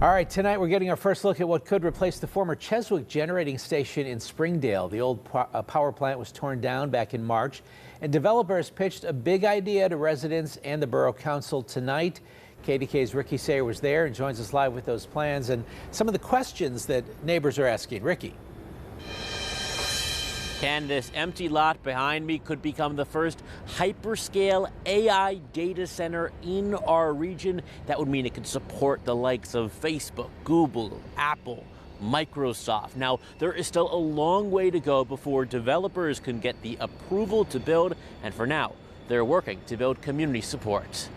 All right, tonight we're getting our first look at what could replace the former Cheswick generating station in Springdale. The old power plant was torn down back in March, and developers pitched a big idea to residents and the Borough Council tonight. KDKA's Ricky Sayer was there and joins us live with those plans and some of the questions that neighbors are asking. Ricky. Ken, this empty lot behind me could become the first hyperscale AI data center in our region. That would mean it could support the likes of Facebook, Google, Apple, Microsoft. Now, there is still a long way to go before developers can get the approval to build, and for now, they're working to build community support.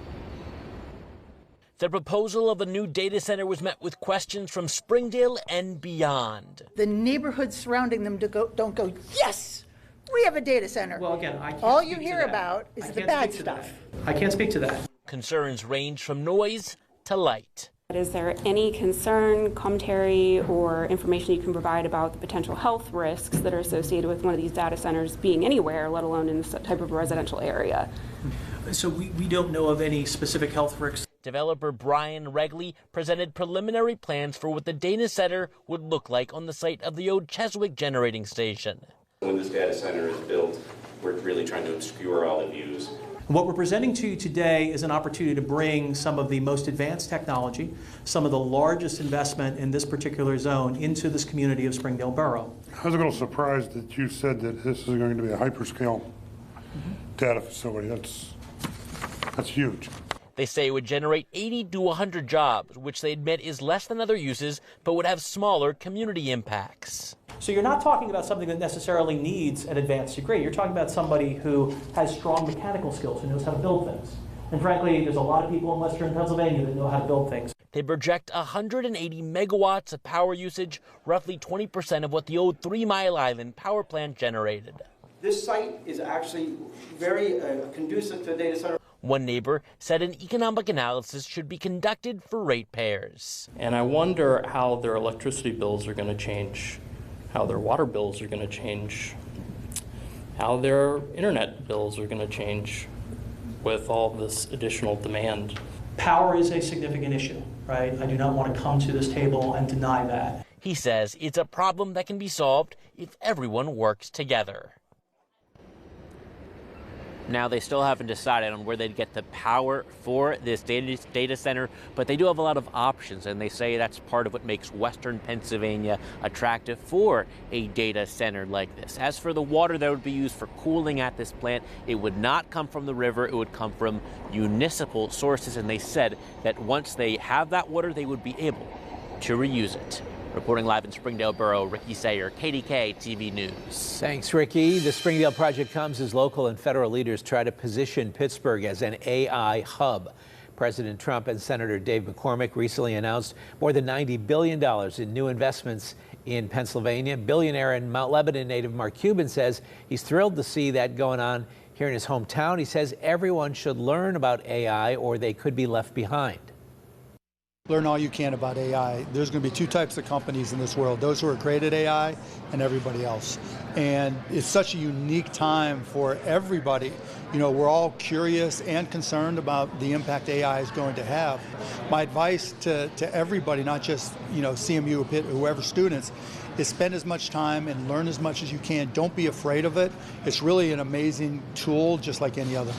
The proposal of a new data center was met with questions from Springdale and beyond. The neighborhoods surrounding them don't go, yes, we have a data center. Well, again, I can't all you hear about is the bad stuff. I can't speak to that. Concerns range from noise to light. Is there any concern, commentary, or information you can provide about the potential health risks that are associated with one of these data centers being anywhere, let alone in this type of residential area? So we don't know of any specific health risks. Developer Brian Regley presented preliminary plans for what the data center would look like on the site of the old Cheswick generating station. When this data center is built, we're really trying to obscure all the views. What we're presenting to you today is an opportunity to bring some of the most advanced technology, some of the largest investment in this particular zone into this community of Springdale Borough. I was a little surprised that you said that this is going to be a hyperscale data facility. That's huge. They say it would generate 80 to 100 jobs, which they admit is less than other uses, but would have smaller community impacts. So you're not talking about something that necessarily needs an advanced degree. You're talking about somebody who has strong mechanical skills, who knows how to build things. And frankly, there's a lot of people in Western Pennsylvania that know how to build things. They project 180 megawatts of power usage, roughly 20% of what the old 3 Mile Island power plant generated. This site is actually very conducive to a data center. One neighbor said an economic analysis should be conducted for ratepayers. And I wonder how their electricity bills are going to change, how their water bills are going to change, how their internet bills are going to change with all this additional demand. Power is a significant issue, right? I do not want to come to this table and deny that. He says it's a problem that can be solved if everyone works together. Now, they still haven't decided on where they'd get the power for this data center, but they do have a lot of options, and they say that's part of what makes Western Pennsylvania attractive for a data center like this. As for the water that would be used for cooling at this plant, it would not come from the river, it would come from municipal sources, and they said that once they have that water, they would be able to reuse it. Reporting live in Springdale Borough, Ricky Sayer, KDKA-TV News. Thanks, Ricky. The Springdale project comes as local and federal leaders try to position Pittsburgh as an AI hub. President Trump and Senator Dave McCormick recently announced more than $90 billion in new investments in Pennsylvania. Billionaire and Mount Lebanon native Mark Cuban says he's thrilled to see that going on here in his hometown. He says everyone should learn about AI or they could be left behind. Learn all you can about AI. There's going to be two types of companies in this world, those who are great at AI and everybody else. And it's such a unique time for everybody. You know, we're all curious and concerned about the impact AI is going to have. My advice to everybody, not just, CMU or Pitt, whoever students, is spend as much time and learn as much as you can. Don't be afraid of it. It's really an amazing tool, just like any other.